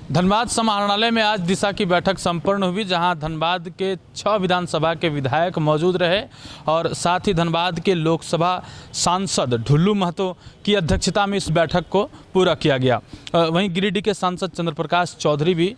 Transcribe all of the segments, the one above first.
धनबाद समाहरणालय में आज दिशा की बैठक संपन्न हुई, जहां धनबाद के 6 विधानसभा के विधायक मौजूद रहे और साथ ही धनबाद के लोकसभा सांसद ढुल्लू महतो की अध्यक्षता में इस बैठक को पूरा किया गया। वहीं गिरिडीह के सांसद चंद्रप्रकाश चौधरी भी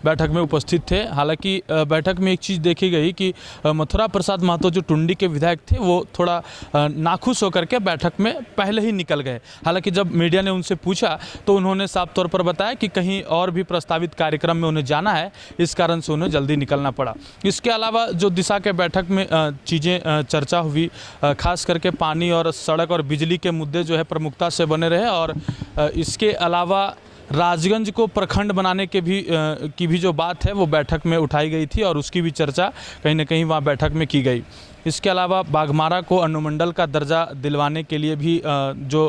बैठक में उपस्थित थे। हालांकि बैठक में एक चीज़ देखी गई कि मथुरा प्रसाद महतो जो टुंडी के विधायक थे वो थोड़ा नाखुश होकर के बैठक में पहले ही निकल गए। हालांकि जब मीडिया ने उनसे पूछा तो उन्होंने साफ तौर पर बताया कि कहीं और भी प्रस्तावित कार्यक्रम में उन्हें जाना है, इस कारण से उन्हें जल्दी निकलना पड़ा। इसके अलावा जो दिशा के बैठक में चीज़ें चर्चा हुई, खास करके पानी और सड़क और बिजली के मुद्दे जो है प्रमुखता से बने रहे और इसके अलावा राजगंज को प्रखंड बनाने के भी जो बात है वो बैठक में उठाई गई थी और उसकी भी चर्चा कहीं ना कहीं वहाँ बैठक में की गई। इसके अलावा बाघमारा को अनुमंडल का दर्जा दिलवाने के लिए भी जो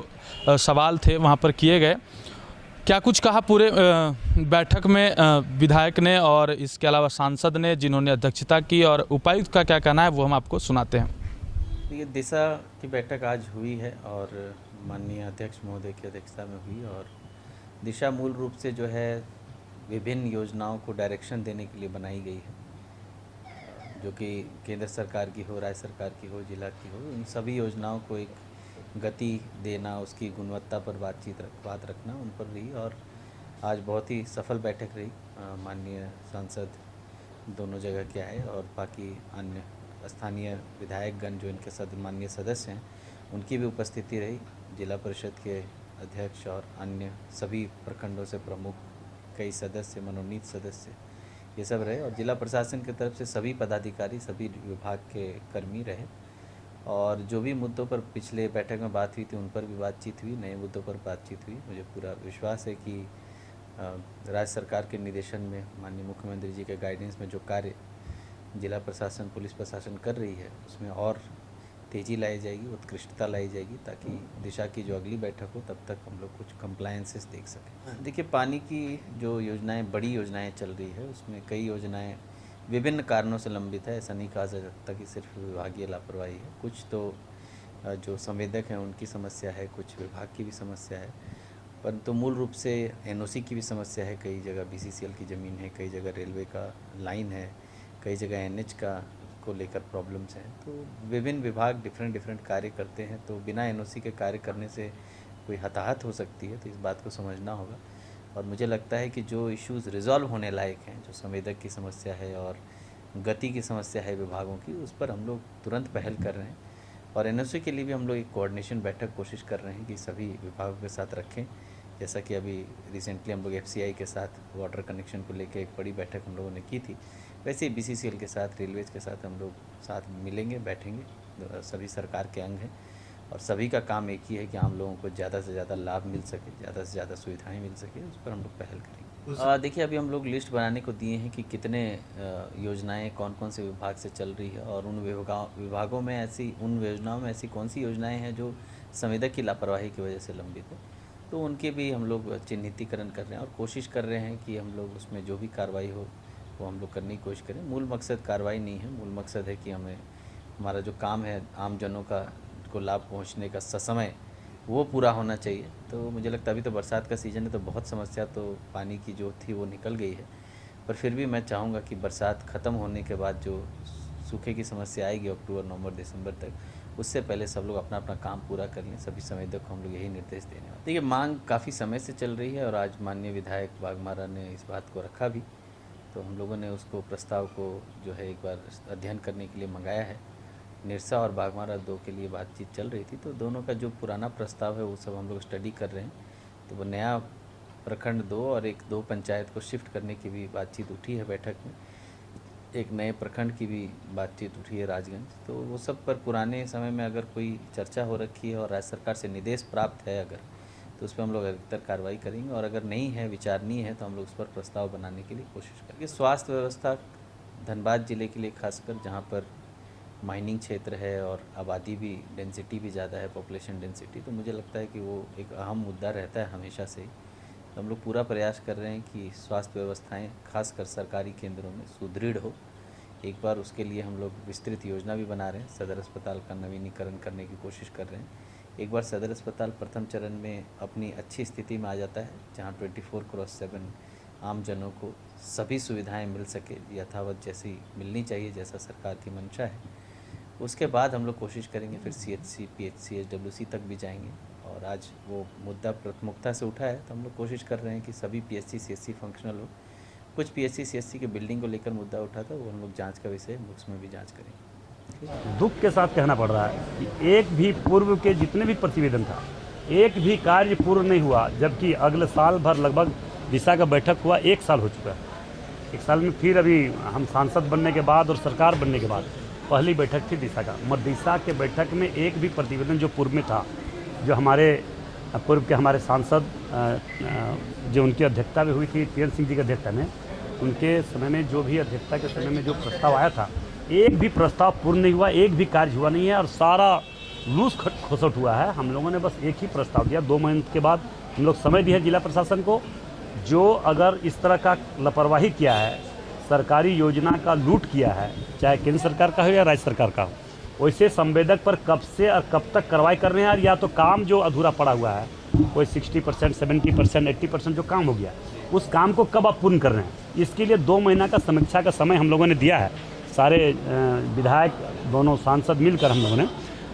सवाल थे वहाँ पर किए गए। क्या कुछ कहा पूरे बैठक में विधायक ने और इसके अलावा सांसद ने जिन्होंने अध्यक्षता की, और उपायुक्त का क्या कहना है वो हम आपको सुनाते हैं। ये दिशा की बैठक आज हुई है और माननीय अध्यक्ष महोदय की अध्यक्षता में हुई और दिशा मूल रूप से जो है विभिन्न योजनाओं को डायरेक्शन देने के लिए बनाई गई है, जो कि केंद्र सरकार की हो, राज्य सरकार की हो, जिला की हो, उन सभी योजनाओं को एक गति देना, उसकी गुणवत्ता पर बात रखना उन पर रही। और आज बहुत ही सफल बैठक रही। माननीय सांसद दोनों जगह के आए और बाकी अन्य स्थानीय विधायकगण जो इनके माननीय सदस्य हैं उनकी भी उपस्थिति रही। जिला परिषद के अध्यक्ष और अन्य सभी प्रखंडों से प्रमुख, कई सदस्य, मनोनीत सदस्य, ये सब रहे और जिला प्रशासन की तरफ से सभी पदाधिकारी, सभी विभाग के कर्मी रहे। और जो भी मुद्दों पर पिछले बैठक में बात हुई थी उन पर भी बातचीत हुई, नए मुद्दों पर बातचीत हुई। मुझे पूरा विश्वास है कि राज्य सरकार के निर्देशन में, माननीय मुख्यमंत्री जी के गाइडेंस में जो कार्य जिला प्रशासन, पुलिस प्रशासन कर रही है उसमें और तेज़ी लाई जाएगी, उत्कृष्टता लाई जाएगी, ताकि दिशा की जो अगली बैठक हो तब तक हम लोग कुछ कंप्लायंसेस देख सकें। देखिए, पानी की जो योजनाएं, बड़ी योजनाएं चल रही है उसमें कई योजनाएं विभिन्न कारणों से लंबित है। ऐसा नहीं कहा जा सकता कि सिर्फ विभागीय लापरवाही है। कुछ तो जो संवेदक हैं उनकी समस्या है, कुछ विभाग की भी समस्या है, परंतु मूल रूप से एनओसी की भी समस्या है। कई जगह बीसीसीएल की ज़मीन है, कई जगह रेलवे का लाइन है, कई जगह एनएच को लेकर प्रॉब्लम्स हैं। तो विभिन्न विभाग डिफरेंट कार्य करते हैं, तो बिना एनओसी के कार्य करने से कोई हताहत हो सकती है, तो इस बात को समझना होगा। और मुझे लगता है कि जो इश्यूज़ रिजॉल्व होने लायक हैं, जो संवेदक की समस्या है और गति की समस्या है विभागों की, उस पर हम लोग तुरंत पहल कर रहे हैं। और एनओसी के लिए भी हम लोग एक कोऑर्डिनेशन बैठक कोशिश कर रहे हैं कि सभी विभागों के साथ रखें। जैसा कि अभी रिसेंटली हम लोग एफसीआई के साथ वाटर कनेक्शन को लेकर एक बड़ी बैठक हम लोगों ने की थी, वैसे ही बीसीसीएल के साथ, रेलवेज के साथ हम लोग साथ मिलेंगे, बैठेंगे। सभी सरकार के अंग हैं और सभी का काम एक ही है कि आम लोगों को ज़्यादा से ज़्यादा लाभ मिल सके, ज़्यादा से ज़्यादा सुविधाएं मिल सके, उस पर हम लोग पहल करेंगे। देखिए, अभी हम लोग लिस्ट बनाने को दिए हैं कि कितने योजनाएं कौन कौन से विभाग से चल रही है और उन विभागों में उन योजनाओं में ऐसी कौन सी योजनाएँ हैं जो संवेदक की लापरवाही की वजह से लंबित है, तो उनके भी हम लोग चिन्हितीकरण कर रहे हैं और कोशिश कर रहे हैं कि हम लोग उसमें जो भी कार्रवाई हो वो हम लोग करने की कोशिश करें। मूल मकसद कार्रवाई नहीं है, मूल मकसद है कि हमारा जो काम है आम जनों को लाभ पहुंचने का ससमय वो पूरा होना चाहिए। तो मुझे लगता है अभी तो बरसात का सीज़न है, तो बहुत समस्या तो पानी की जो थी वो निकल गई है, पर फिर भी मैं चाहूँगा कि बरसात ख़त्म होने के बाद जो सूखे की समस्या आएगी अक्टूबर, नवंबर, दिसंबर तक, उससे पहले सब लोग अपना अपना काम पूरा कर लें। सभी संवेदक को हम लोग यही निर्देश देने वाले। देखिए, मांग काफ़ी समय से चल रही है और आज माननीय विधायक बाघमारा ने इस बात को रखा भी, तो हम लोगों ने उसको प्रस्ताव को जो है एक बार अध्ययन करने के लिए मंगाया है। निरसा और बाघमारा 2 के लिए बातचीत चल रही थी, तो दोनों का जो पुराना प्रस्ताव है वो सब हम लोग स्टडी कर रहे हैं। तो वो नया प्रखंड 2 और 2 पंचायत को शिफ्ट करने की भी बातचीत उठी है बैठक में। एक नए प्रखंड की भी बातचीत उठी है, राजगंज। तो वो सब पर पुराने समय में अगर कोई चर्चा हो रखी है और राज्य सरकार से निर्देश प्राप्त है अगर, तो उस पर हम लोग अधिकतर कार्रवाई करेंगे और अगर नहीं है, विचारणीय है, तो हम लोग उस पर प्रस्ताव बनाने के लिए कोशिश करेंगे। स्वास्थ्य व्यवस्था धनबाद ज़िले के लिए खासकर, जहाँ पर माइनिंग क्षेत्र है और आबादी भी, डेंसिटी भी ज़्यादा है, पॉपुलेशन डेंसिटी, तो मुझे लगता है कि वो एक अहम मुद्दा रहता है हमेशा से ही। तो हम लोग पूरा प्रयास कर रहे हैं कि स्वास्थ्य व्यवस्थाएं खासकर सरकारी केंद्रों में सुदृढ़ हो। एक बार उसके लिए हम लोग विस्तृत योजना भी बना रहे हैं। सदर अस्पताल का नवीनीकरण करने की कोशिश कर रहे हैं। एक बार सदर अस्पताल प्रथम चरण में अपनी अच्छी स्थिति में आ जाता है, जहां 24/7 आम जनों को सभी सुविधाएं मिल सके यथावत जैसी मिलनी चाहिए, जैसा सरकार की मंशा है। उसके बाद हम लोग कोशिश करेंगे, फिर CHC, PHC, HWC तक भी जाएंगे। और आज वो मुद्दा प्रमुखता से उठा है तो हम लोग कोशिश कर रहे हैं कि सभी PHC, CHC फंक्शनल हो। कुछ PHC, CHC के बिल्डिंग को लेकर मुद्दा उठा था, वो हम लोग जांच का विषय है, उसमें भी जांच करेंगे। दुख के साथ कहना पड़ रहा है कि एक भी पूर्व के जितने भी प्रतिवेदन था, एक भी कार्य पूर्ण नहीं हुआ, जबकि अगले साल भर लगभग दिशा का बैठक हुआ 1 साल हो चुका है। 1 साल में फिर अभी हम सांसद बनने के बाद और सरकार बनने के बाद पहली बैठक थी दिशा का, मगर दिशा के बैठक में एक भी प्रतिवेदन जो पूर्व में था, जो हमारे पूर्व के हमारे सांसद जो उनकी अध्यक्षता में हुई थी, TN सिंह जी की अध्यक्षता में, उनके समय में जो भी अध्यक्षता के समय में जो प्रस्ताव आया था, एक भी प्रस्ताव पूर्ण नहीं हुआ, एक भी कार्य हुआ नहीं है और सारा लूज खोसट हुआ है। हम लोगों ने बस एक ही प्रस्ताव दिया, 2 महीने के बाद हम लोग समय दिया जिला प्रशासन को, जो अगर इस तरह का लापरवाही किया है, सरकारी योजना का लूट किया है, चाहे केंद्र सरकार का हो या राज्य सरकार का हो, वैसे संवेदक पर कब से और कब तक कार्रवाई कर रहे हैं। और या तो काम जो अधूरा पड़ा हुआ है, कोई 60%, 70%, 80% जो काम हो गया, उस काम को कब आप पूर्ण कर रहे हैं। इसके लिए 2 महीना का समीक्षा का समय हम लोगों ने दिया है। सारे विधायक, दोनों सांसद मिलकर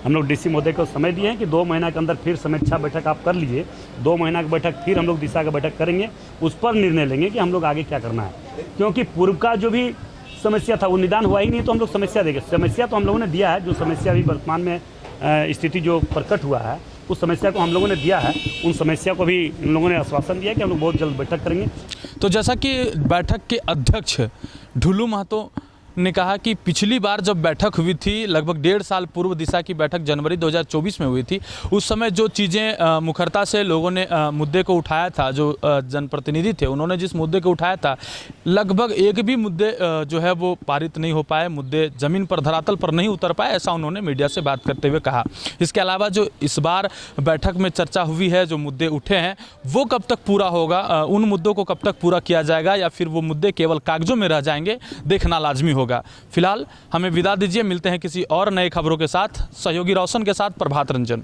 हम लोग DC महोदय को समय दिए हैं कि 2 महीना के अंदर फिर समीक्षा बैठक आप कर लीजिए। 2 महीना की बैठक फिर हम लोग दिशा का बैठक करेंगे, उस पर निर्णय लेंगे कि हम लोग आगे क्या करना है। क्योंकि पूर्व का जो भी समस्या था वो निदान हुआ ही नहीं, तो हम लोग समस्या देंगे। समस्या तो हम लोगों ने दिया है, जो समस्या अभी वर्तमान में स्थिति जो प्रकट हुआ है, उस समस्या को हम लोगों ने दिया है। उन समस्या को भी इन लोगों ने आश्वासन दिया कि हम लोग बहुत जल्द बैठक करेंगे। तो जैसा कि बैठक के अध्यक्ष ढुल्लू महतो ने कहा कि पिछली बार जब बैठक हुई थी, लगभग 1.5 साल पूर्व दिशा की बैठक जनवरी 2024 में हुई थी, उस समय जो चीज़ें मुखरता से लोगों ने मुद्दे को उठाया था, जो जनप्रतिनिधि थे उन्होंने जिस मुद्दे को उठाया था, लगभग एक भी मुद्दे जो है वो पारित नहीं हो पाए, मुद्दे ज़मीन पर धरातल पर नहीं उतर पाए, ऐसा उन्होंने मीडिया से बात करते हुए कहा। इसके अलावा जो इस बार बैठक में चर्चा हुई है, जो मुद्दे उठे हैं, वो कब तक पूरा होगा, उन मुद्दों को कब तक पूरा किया जाएगा, या फिर वो मुद्दे केवल कागजों में रह जाएंगे, देखना लाजमी होगा। फिलहाल हमें विदा दीजिए, मिलते हैं किसी और नए खबरों के साथ। सहयोगी रोशन के साथ प्रभात रंजन।